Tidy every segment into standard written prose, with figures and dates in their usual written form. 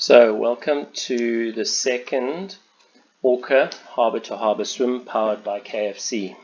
So, welcome to the second Orca Harbour to Harbour swim powered by KFC.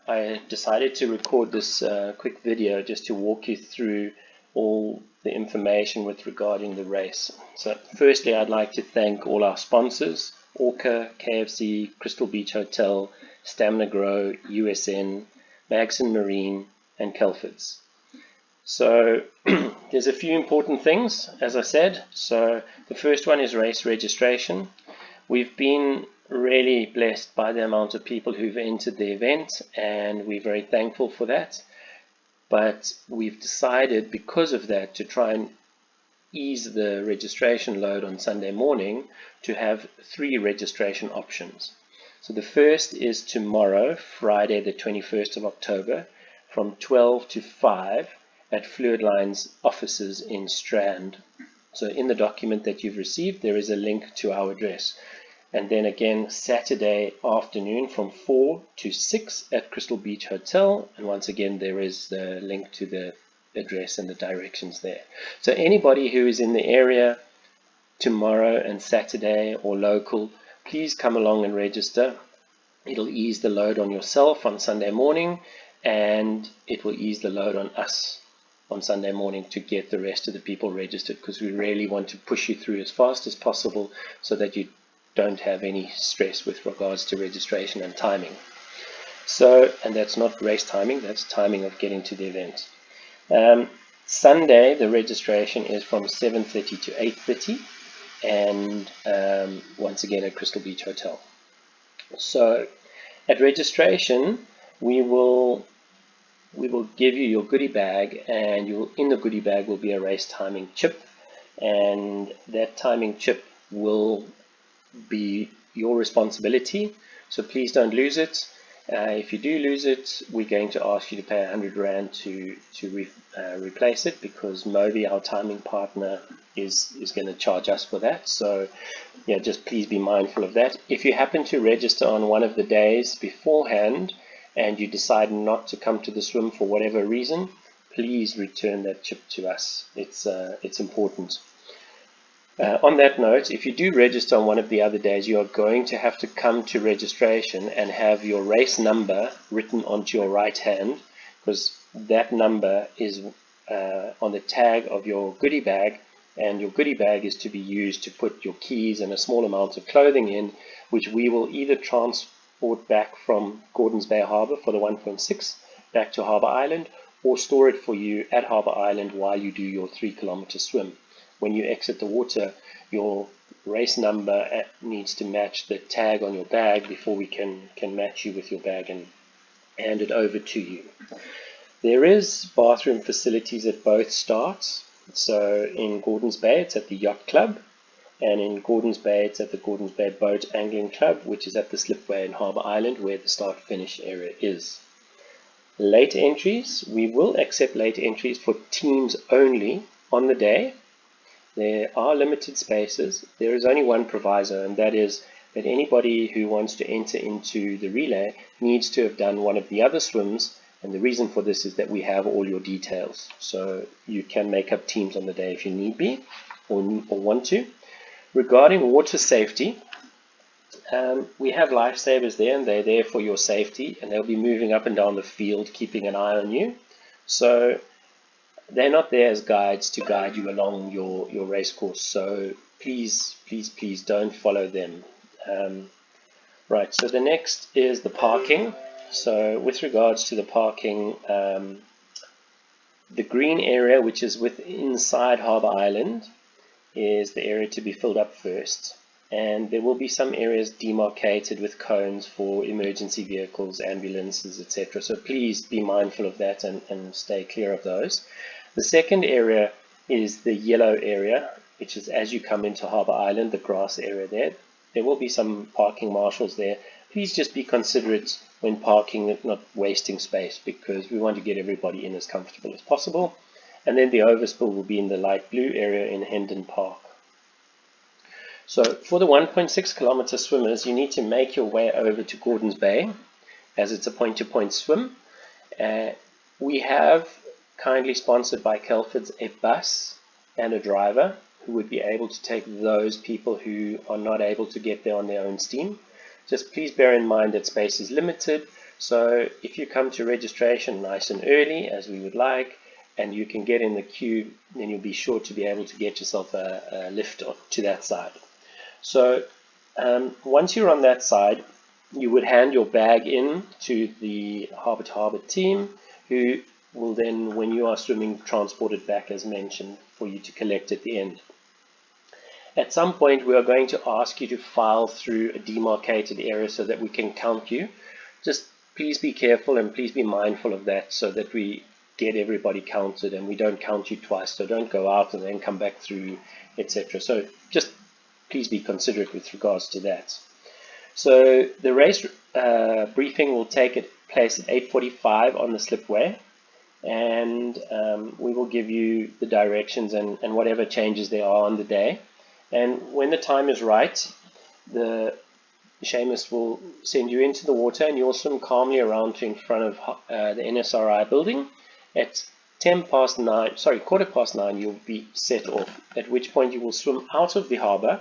I decided to record this quick video just to walk you through all the information with regarding the race. So, firstly, I'd like to thank all our sponsors: Orca, KFC, Crystal Beach Hotel, Stamina Grow, USN, Magson Marine, and Kelfords. So there's a few important things, as I said. So the first one is race registration. We've been really blessed by the amount of people who've entered the event, and we're very thankful for that. But we've decided, because of that, to try and ease the registration load on Sunday morning to have 3 registration options. So the first is tomorrow, Friday the 21st of October, from 12 to 5 at Fluidline's offices in Strand. So in the document that you've received, there is a link to our address. And then again, Saturday afternoon from 4 to 6 at Crystal Beach Hotel. And once again, there is the link to the address and the directions there. So anybody who is in the area tomorrow and Saturday or local, please come along and register. It'll ease the load on yourself on Sunday morning, and it will ease the load on us on Sunday morning to get the rest of the people registered, because we really want to push you through as fast as possible so that you don't have any stress with regards to registration and timing. So, and that's not race timing, that's timing of getting to the event. Sunday, the registration is from 7:30 to 8:30, and once again at Crystal Beach Hotel. So at registration, we will give you your goodie bag, and in the goodie bag will be a race timing chip, and that timing chip will be your responsibility, so please don't lose it. If you do lose it, we're going to ask you to pay 100 Rand to replace it, because Moby, our timing partner, is going to charge us for that. So yeah, just please be mindful of that. If you happen to register on one of the days beforehand and you decide not to come to the swim for whatever reason, please return that chip to us. It's important. On that note, if you do register on one of the other days, you are going to have to come to registration and have your race number written onto your right hand, because that number is on the tag of your goodie bag, and your goodie bag is to be used to put your keys and a small amount of clothing in, which we will either transport back from Gordons Bay Harbour for the 1.6 back to Harbour Island, or store it for you at Harbour Island while you do your 3-kilometer swim. When you exit the water, your race number needs to match the tag on your bag before we can match you with your bag and hand it over to you. There is bathroom facilities at both starts. So in Gordons Bay, it's at the Yacht Club, and in Gordons Bay, it's at the Gordons Bay Boat Angling Club, which is at the Slipway in Harbour Island, where the start-finish area is. Late entries, we will accept late entries for teams only on the day. There are limited spaces. There is only one proviso, and that is that anybody who wants to enter into the relay needs to have done one of the other swims, and the reason for this is that we have all your details. So you can make up teams on the day if you need be or want to. Regarding water safety, we have lifesavers there, and they're there for your safety, and they'll be moving up and down the field keeping an eye on you. So they're not there as guides to guide you along your race course, so please don't follow them. Right, so the next is the parking. So with regards to the parking, the green area, which is inside Harbour Island, is the area to be filled up first, and there will be some areas demarcated with cones for emergency vehicles, ambulances, etc. So please be mindful of that and stay clear of those. The second area is the yellow area, which is as you come into Harbour Island, the grass area there. There will be some parking marshals there. Please just be considerate when parking, not wasting space, because we want to get everybody in as comfortable as possible. And then the overspill will be in the light blue area in Hendon Park. So for the 1.6 kilometer swimmers, you need to make your way over to Gordons Bay, as it's a point-to-point swim. We have, kindly sponsored by Kelfords, a bus and a driver who would be able to take those people who are not able to get there on their own steam. Just please bear in mind that space is limited, so if you come to registration nice and early, as we would like, and you can get in the queue, then you'll be sure to be able to get yourself a lift to that side. So once you're on that side, you would hand your bag in to the Harbour to Harbour team, who will then, when you are swimming, transport it back as mentioned for you to collect at the end. At some point we are going to ask you to file through a demarcated area so that we can count you. Just please be careful and please be mindful of that so that we get everybody counted and we don't count you twice. So don't go out and then come back through, etc. So just please be considerate with regards to that. So the race briefing will take place at 8:45 on the slipway, and we will give you the directions and whatever changes there are on the day. And when the time is right, the Seamus will send you into the water and you'll swim calmly around to in front of the NSRI building. At 9:15 you'll be set off, at which point you will swim out of the harbour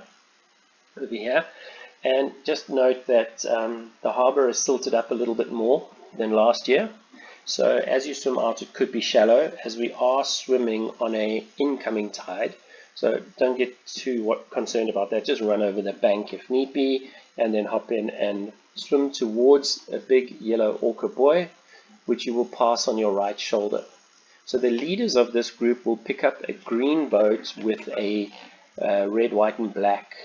over here. And just note that the harbour is silted up a little bit more than last year. So as you swim out, it could be shallow, as we are swimming on an incoming tide. So don't get too concerned about that. Just run over the bank if need be, and then hop in and swim towards a big yellow orca buoy, which you will pass on your right shoulder. So the leaders of this group will pick up a green boat with a red, white and black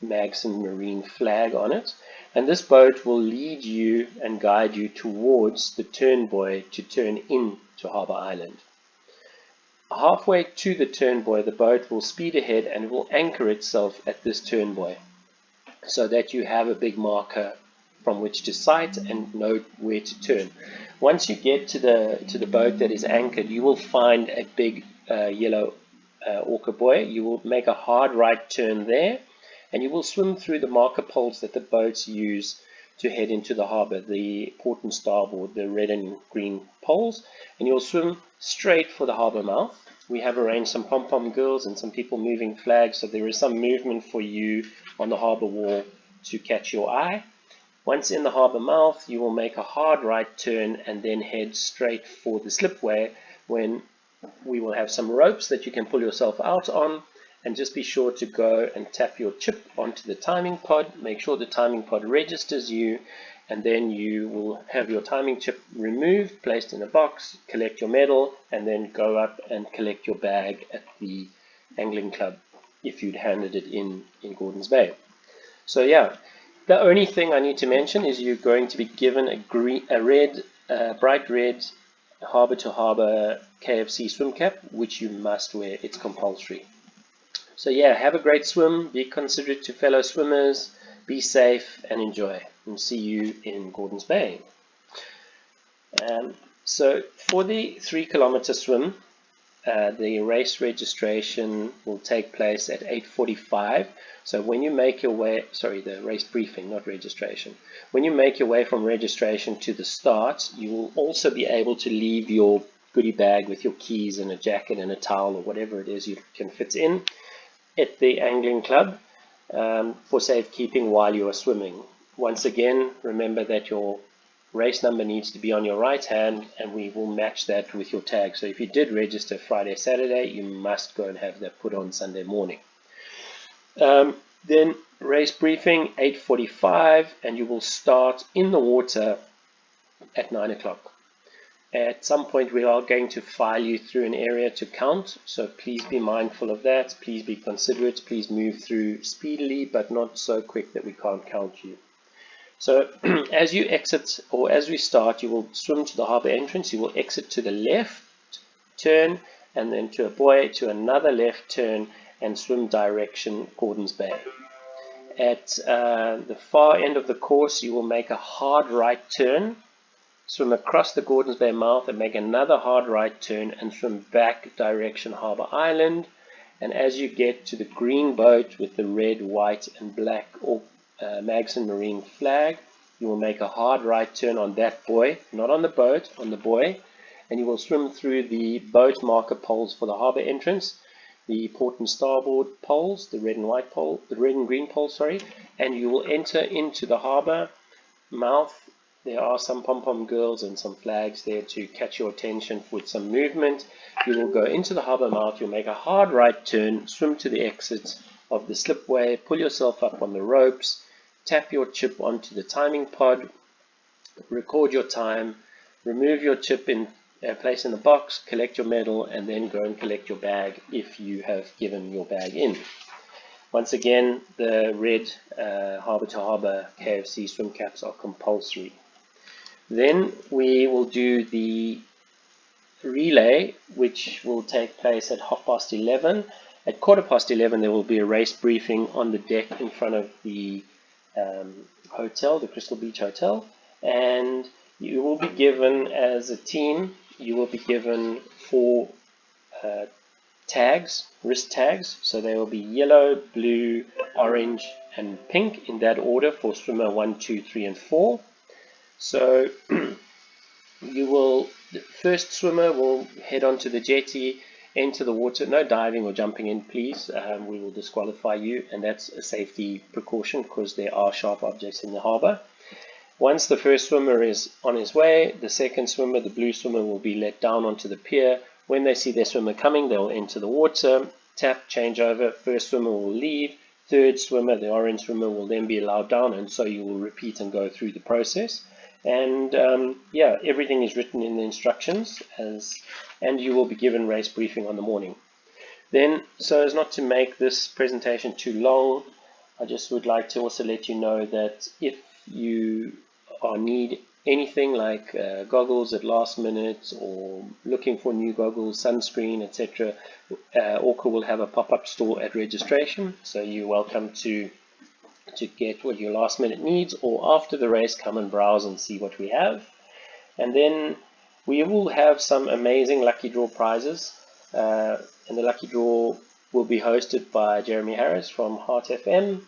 Magson Marine flag on it, and this boat will lead you and guide you towards the turn buoy to turn in to Harbour Island. Halfway to the turn buoy, the boat will speed ahead and will anchor itself at this turn buoy so that you have a big marker from which to sight and know where to turn. Once you get to the boat that is anchored, you will find a big yellow orca buoy. You will make a hard right turn there, and you will swim through the marker poles that the boats use to head into the harbour, the port and starboard, the red and green poles, and you'll swim straight for the harbour mouth. We have arranged some pom-pom girls and some people moving flags, so there is some movement for you on the harbour wall to catch your eye. Once in the harbour mouth, you will make a hard right turn and then head straight for the slipway, when we will have some ropes that you can pull yourself out on. And just be sure to go and tap your chip onto the timing pod. Make sure the timing pod registers you, and then you will have your timing chip removed, placed in a box, collect your medal, and then go up and collect your bag at the angling club if you'd handed it in Gordons Bay. So yeah, the only thing I need to mention is you're going to be given a bright red Harbour to Harbour KFC swim cap, which you must wear. It's compulsory. So yeah, have a great swim, be considerate to fellow swimmers, be safe and enjoy, and see you in Gordons Bay. So for the 3-kilometer swim, the race registration will take place at 8:45. So when you make your way, the race briefing, not registration. When you make your way from registration to the start, you will also be able to leave your goodie bag with your keys and a jacket and a towel or whatever it is you can fit in at the angling club for safekeeping while you are swimming. Once again, remember that your race number needs to be on your right hand, and we will match that with your tag. So if you did register Friday, Saturday, you must go and have that put on Sunday morning. Then race briefing 8:45, and you will start in the water at 9 o'clock. At some point we are going to file you through an area to count, so please be mindful of that. Please be considerate. Please move through speedily, but not so quick that we can't count you. So as you exit, or as we start, you will swim to the harbour entrance. You will exit to the left, turn, and then to a buoy, to another left turn, and swim direction Gordons Bay. At the far end of the course, you will make a hard right turn, swim across the Gordons Bay mouth and make another hard right turn and swim back direction Harbour Island. And as you get to the green boat with the red, white and black Magson Marine flag, you will make a hard right turn on that buoy, not on the boat, on the buoy, and you will swim through the boat marker poles for the harbour entrance. the port and starboard poles, the red and white pole, the red and green pole, sorry, and you will enter into the harbour mouth. There are some pom-pom girls and some flags there to catch your attention with some movement. You will go into the harbour mouth, you'll make a hard right turn, swim to the exit of the slipway, pull yourself up on the ropes, tap your chip onto the timing pod, record your time, remove your chip in place in the box, collect your medal, and then go and collect your bag if you have given your bag in. Once again, the red Harbour to Harbour KFC swim caps are compulsory. Then we will do the relay, which will take place at 11:30. At 11:15 there will be a race briefing on the deck in front of the hotel, the Crystal Beach Hotel, and you will be given, as a team, you will be given 4 tags, wrist tags. So they will be yellow, blue, orange and pink in that order for swimmer 1, 2, 3 and 4. So the first swimmer will head onto the jetty, enter the water. No diving or jumping in, please. We will disqualify you, and that's a safety precaution because there are sharp objects in the harbour. Once the first swimmer is on his way, the second swimmer, the blue swimmer, will be let down onto the pier. When they see their swimmer coming, they will enter the water, tap, change over. First swimmer will leave. Third swimmer, the orange swimmer, will then be allowed down, and so you will repeat and go through the process. And yeah, everything is written in the instructions, and you will be given race briefing on the morning. Then, so as not to make this presentation too long, I just would like to also let you know that if you need anything like goggles at last minute, or looking for new goggles, sunscreen, etc., Orca will have a pop-up store at registration, so you're welcome to get what your last minute needs, or after the race come and browse and see what we have. And then we will have some amazing lucky draw prizes, and the lucky draw will be hosted by Jeremy Harris from Heart FM.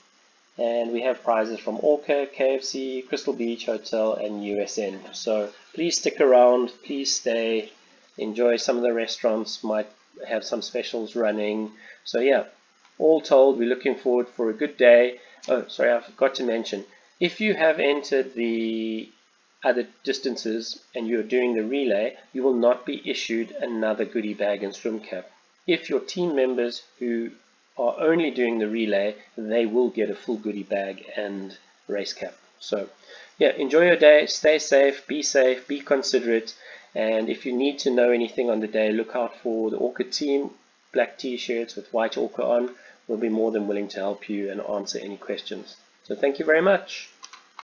And we have prizes from Orca, KFC, Crystal Beach Hotel and USN. So please stick around, please stay, enjoy some of the restaurants, might have some specials running. So yeah, all told, we're looking forward for a good day. Oh, sorry, I forgot to mention, if you have entered the other distances and you're doing the relay, you will not be issued another goodie bag and swim cap. If your team members who are only doing the relay, they will get a full goodie bag and race cap. So yeah, enjoy your day, stay safe, be considerate, and if you need to know anything on the day, look out for the Orca team, black t-shirts with white Orca on. We'll be more than willing to help you and answer any questions. So thank you very much.